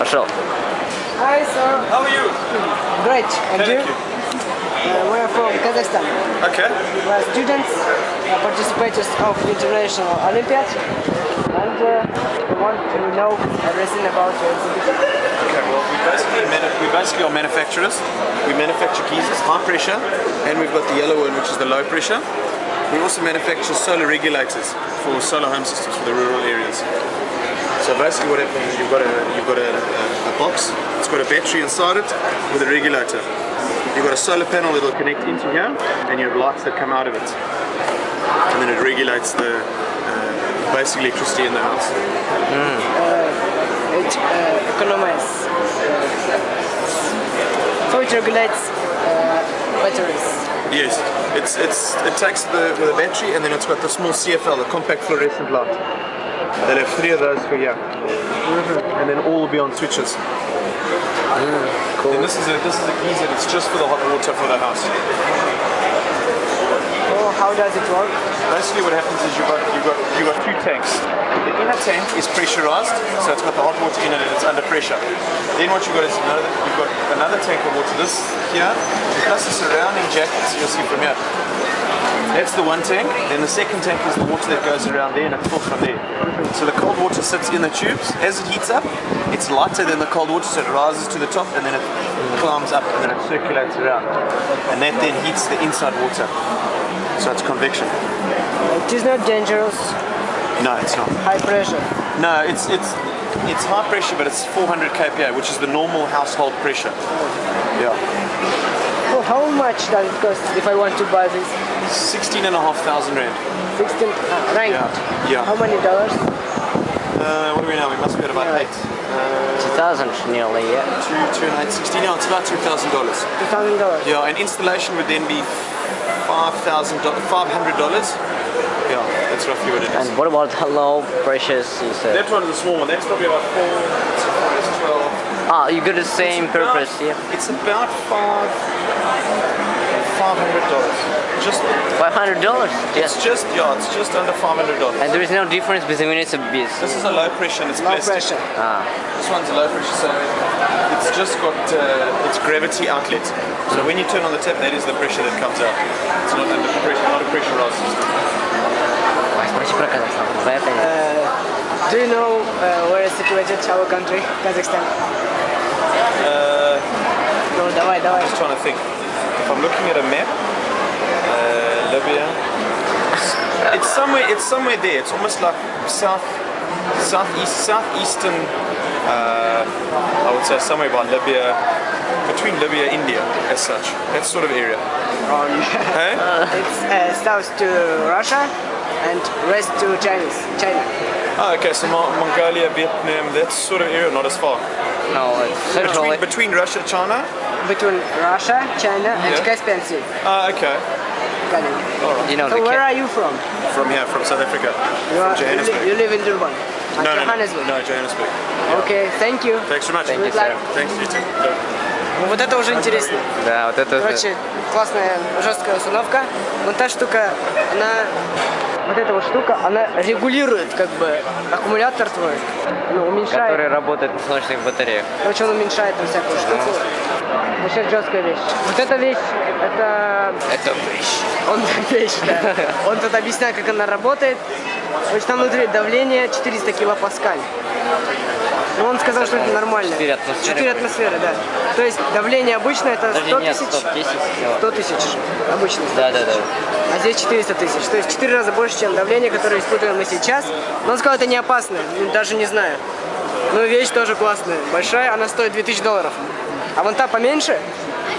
Пошел. Hi, sir. How are you? Great. And you? Thank you. We're from Kazakhstan. Okay. We're students, participators of International Olympiad, and we want to know everything about your exhibition. Okay. Well, we basically are manufacturers. We manufacture geysers, high pressure, and we've got the yellow one, which is the low pressure. We also manufacture solar regulators for solar home systems for the rural areas. So basically, what happens is you've got a box. It's got a battery inside it with a regulator. You've got a solar panel that will connect into here, and you have lights that come out of it, and then it regulates the basic electricity in the house. It economizes. So it regulates batteries. Yes, it takes with a battery, and then it's got the small CFL, the compact fluorescent light. They'll have 3 of those for here, and then all will be on switches. Cool. And this is a geyser that's just for the hot water for the house. So how does it work? Basically, what happens is you've got 2 tanks. The inner tank is pressurized, so it's got the hot water in it and it's under pressure. Then what you've got is another tank of water, this here, plus the surrounding jackets you'll see from here. That's the one tank. Then the second tank is the water that goes around there and it's filled from there. So the cold water sits in the tubes. As it heats up, it's lighter than the cold water, so it rises to the top and then it climbs up and then it circulates around. And that then heats the inside water. So it's convection. It is not dangerous. No, it's not. High pressure. No, it's high pressure, but it's 400 kPa, which is the normal household pressure. Yeah. So how much does it cost if I want to buy this? 16,500 rand. 16 rand. Yeah. How many dollars? What do we know? We must be at about 8. 2000 nearly, yeah. 2 and 8, 16. No, it's about $2,000. $2,000. Yeah, and installation would then be $500. Yeah, that's roughly what it is. And what about low pressures? You said? That one's a small one. That's probably about 4, 12. Ah, you got the same purpose, yeah. It's about $500. Just $500? it's just under $500. And there is no difference between it's a beast. This is a low pressure and it's Low plastic. pressure. Ah, This one's a low pressure, so it's just got its gravity outlet. So when you turn on the tap, that is the pressure that comes out. It's not under pressure, not a pressurized system. спроси про Казахстан. Знает они? Do you know where is situated our country, Kazakhstan? No, давай. I'm just trying to think. If I'm looking at a map, Libya. It's somewhere there. It's almost like southeastern. I would say somewhere by Libya, between Libya and India, as such. That sort of area. Oh, yeah. Hey? It's south to Russia and west to China. Oh, okay. So Mongolia, Vietnam, that sort of area, not as far. No, it's centrally. Between Russia and China. Between Russia, China, and Yeah. Caspian Sea. Oh, okay. Got it. You know, So the where are you from? From here, from South Africa. Johannesburg. You live in Durban. No, Johannesburg. No, Johannesburg. Okay, thank you. Thanks so much. Thank you, Good luck. sir. Thanks, you too. Ну, вот это уже интересно. Да, вот это... Короче, классная жесткая установка. Вот та штука, вот эта вот штука, она регулирует как бы аккумулятор твой, ну, уменьшает. Который работает на солнечных батареях. Короче, он уменьшает там всякую штуку. Вообще жесткая вещь. Вот эта вещь, это вещь, да. Он тут объясняет, как она работает. Короче, там внутри давление 400 килопаскаль. Но он сказал, что это нормально. 4 атмосферы. 4 атмосферы, да. То есть давление обычное это 100 Нет, тысяч. 110 100 тысяч обычно. Да. А здесь 400 тысяч. То есть в 4 раза больше, чем давление, которое испытываем мы сейчас. Но он сказал, это не опасно. Даже не знаю. Ну, вещь тоже классная. Большая, она стоит $2000. А вон та поменьше,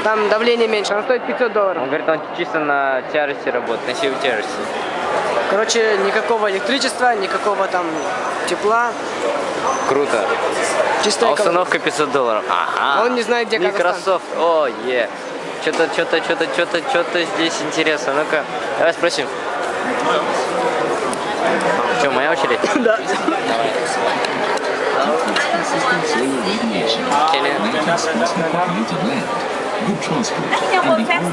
там давление меньше, она стоит $500. Он говорит, он чисто на тяжести работает, на силу тяжести. Короче, никакого электричества, никакого там тепла. Круто. Чистая А установка $500. Ага. Он не знает, где Казахстан. Microsoft. О, е. Что-то здесь интересно. Ну-ка, давай спросим. Что, моя очередь? Да. Давай. good transport, Hello and the guys.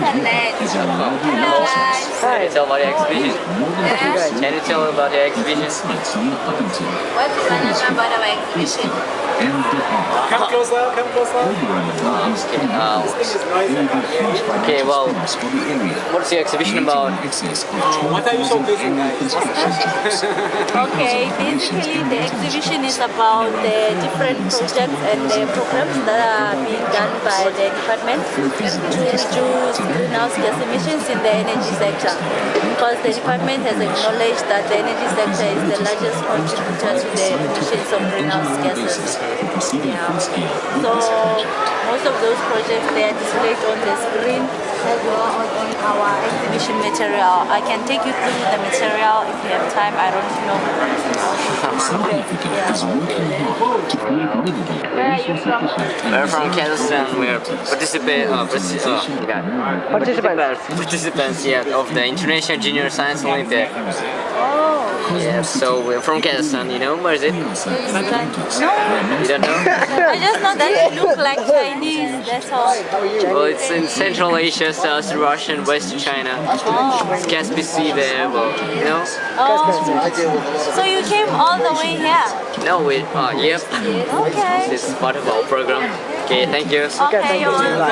Can you tell about your exhibition? Yeah. Can you tell about your exhibition? sites near Upington, What do you want to know about our exhibition? and the Arc. Come closer, come closer. Overrun gardens and Okay, well, for the area. what's your exhibition about? In excess of 12,000 annual construction jobs. Okay, basically the exhibition is about the different projects and the programs that are being done by the department to reduce greenhouse gas emissions in the energy sector. Because the department has acknowledged that the energy sector is the largest contributor to the emissions of greenhouse gases. Yeah. So most of those projects they are displayed on the screen as well as on our exhibition material. I can take you through the material if you have time. I don't know. South Africa is working hard to create livable Where are you from? We're from Kazakhstan. We're participants of the International Junior Science Olympiad. Oh, Yeah, so we're from Kazakhstan. You know where is it? no. You don't know? I just know that you look like Chinese. That's all. Well, it's in Central Asia, South Russia, and West China. It's Caspian Sea there. Well, you know? Oh, so you came all the way here? No, yep. Okay. This is part of our program. Okay, thank you. Okay, you're welcome.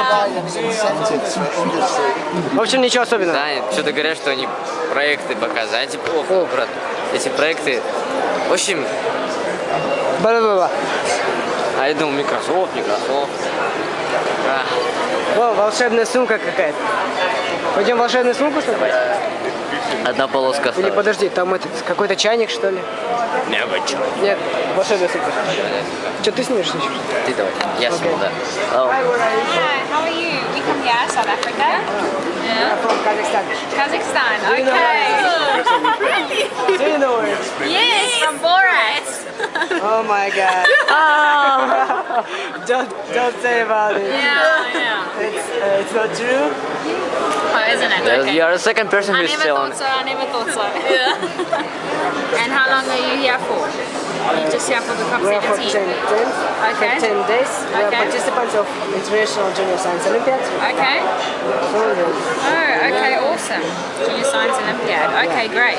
В общем, ничего особенного. Да, что-то говорят, что они проекты показать. О, брат, эти проекты. В общем, Бла-бла-бла. а я думал, Microsoft. О, волшебная сумка какая-то. Пойдем волшебную сумку смотреть? Одна полоска Или осталась. подожди, там этот какой-то чайник, что ли? Не, вы чё? Нет, волшебная сумка. Что, ты снимешь еще? Ты давай. Я сниму, да. Oh. Hi, how are you? We come here, South Africa. Yeah. From Kazakhstan. Kazakhstan, you know okay. Do you know where? Yes, from Borat. Oh my god. Don't say about it. Yeah. It's not true. Oh, isn't it? Yes, Okay. you are the second person I who's never telling. thought so. Yeah. And how long are you here for? You're just here for the We are for 10 COP17? Okay. 10 days. We are Okay. participants of International Junior Science Olympiad. Okay. So, Oh, okay, awesome. Junior Science Olympiad. Okay, great.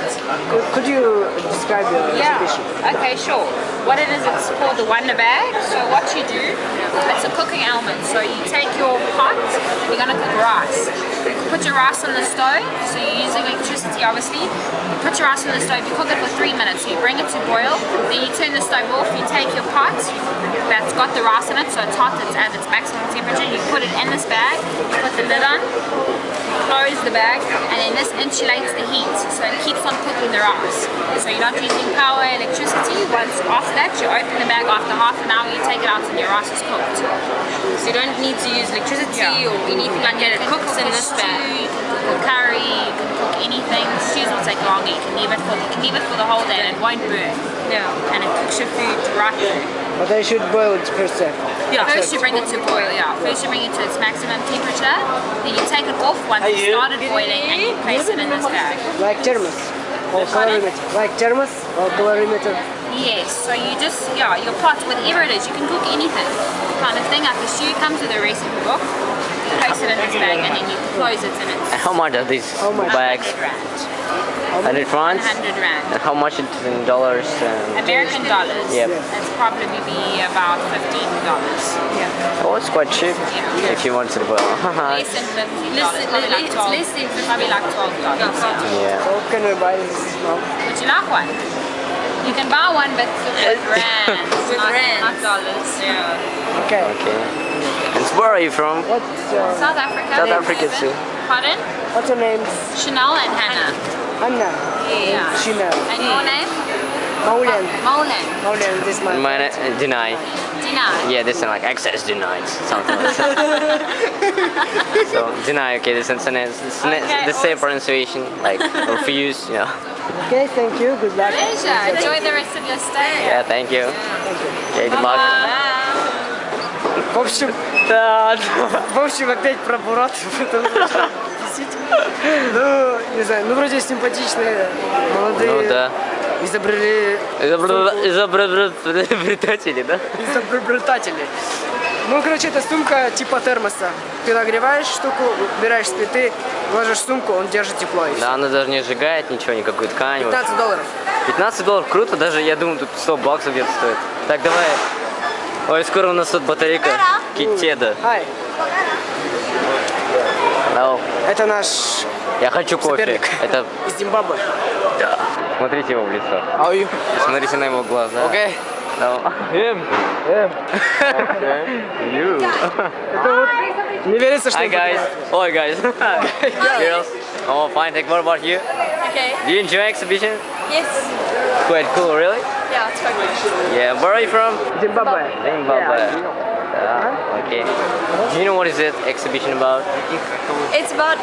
could you describe your Yeah. exhibition? Okay, sure. What it is, it's called the Wonder Bag. So what you do, it's a cooking element. So you take your pot, you're gonna cook rice. Put your rice on the stove. So you're using electricity, obviously. You put your rice on the stove. You cook it for 3 minutes. So you bring it to boil. Then you turn the stove off. You take your pot that's got the rice in it. So it's hot. It's at its maximum temperature. You put it in this bag. You put the lid on. Close the bag, and then this insulates the heat, so it keeps on cooking the rice. So you're not using power, electricity. Once after that, you open the bag after half an hour, you take it out, and your rice is cooked. So you don't need to use electricity or anything like that. It cooks in this bag. You can cook a curry, you can cook anything. Stews will take longer. You can leave it for the whole day, and it won't burn. Yeah. And it cooks your food right through. But I should boil it first. Yeah, first you bring it to boil, First you bring it to its maximum temperature, then you take it off once it started boiling and you place it in this bag. Like thermos or calorimeter. Like thermos or calorimeter. Yes, so you just, your pot, whatever it is, you can cook anything kind of thing. Like the stew comes with a recipe book, you place it in this bag and then you close it in its How much are these bags? 100 rand. 100 francs? 100 rand. And how much it's in dollars? American dollars, Yep. that's probably be about $15. Oh, it's quite cheap Yeah. if you want to boil. Less than $15, probably like 12. Probably like $12. Yeah. So can we buy this now? Would you like one? You can buy one, but with rands, not dollars. Yeah. Okay. Okay. And where are you from? What's South Africa. South Africa too. Pardon? what's your name? Chanel and Hannah. Anna. Yeah. Shina. And your name? Maulen. Molen. Maulen. This man. Mine deny. Dina. Yeah, this is like access denied, something like that. So deny. Okay, this is the same pronunciation, like refuse. You know. Okay. Thank you. Good luck. Pleasure. Enjoy the rest of your stay. Yeah, thank you. Okay, good luck. В общем, да, в общем, опять про Бурата. Ну, не знаю, ну вроде симпатичные, молодые. Ну да. Изобретатели, да? изобретатели. Ну, короче, это сумка типа термоса. Ты нагреваешь штуку, убираешь с плиты, ложишь в сумку, он держит тепло. И Да, она даже не сжигает ничего, никакую ткань. всё. $15. 15 долларов, круто, даже я думаю, тут 100 баксов где-то стоит. Так, давай. Ой, скоро у нас тут батарейка Китеда. Ай, No. это наш Я хочу кофе. соперник Это... из Зимбабве. Смотрите его в лицо. How are you? Смотрите на его глаза. Okay. No. You. Не верится, что Hi guys. Hi guys. Girls. Oh, fine. Thank you. What about you? Okay. Do you enjoy exhibition? Yes. Quite cool, really? Yeah, it's quite good. Yeah. Where are you from? Зимбабве. Zimbabwe. Yeah, I know. Okay. Do you know what is it exhibition about? It's about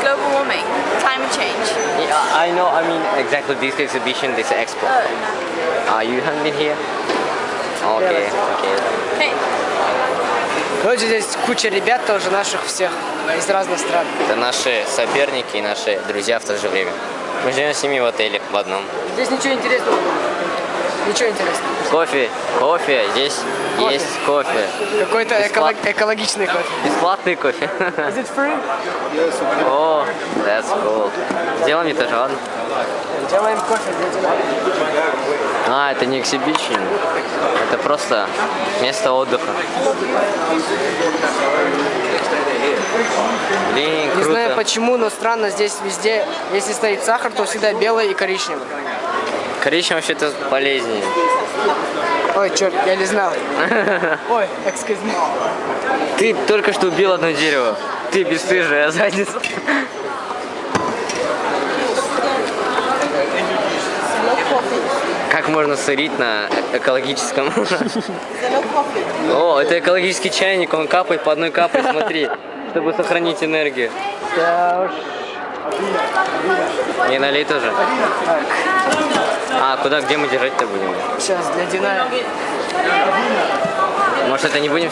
global warming, climate change. Yeah, I know. I mean, exactly this exhibition, this expo. You haven't been here? Okay. Okay. Hey. Короче, здесь куча ребят тоже наших всех из разных стран. Это наши соперники и наши друзья в то же время. Мы живем с ними в отеле в одном. Здесь ничего интересного. Ничего интересного. Кофе, кофе, здесь Кофе. есть кофе. Какой-то экологичный кофе. Бесплатный кофе. Is it free? О, that's cool. Сделай мне тоже, ладно? Делаем кофе для дела. А, это не exhibition. Это просто место отдыха. Блин, Не знаю круто. почему, но странно, здесь везде, если стоит сахар, то всегда белый и коричневый. Коричневый вообще-то полезнее. Ой, черт, я не знал. Ой, excuse me. Ты только что убил одно дерево. Ты бесстыжая задница. Как можно сырить на экологическом? О, это экологический чайник, он капает по одной капле, смотри, чтобы сохранить энергию. Да уж. И налей тоже. А, куда, где мы держать-то будем? Сейчас для Дина. Может, это не будем?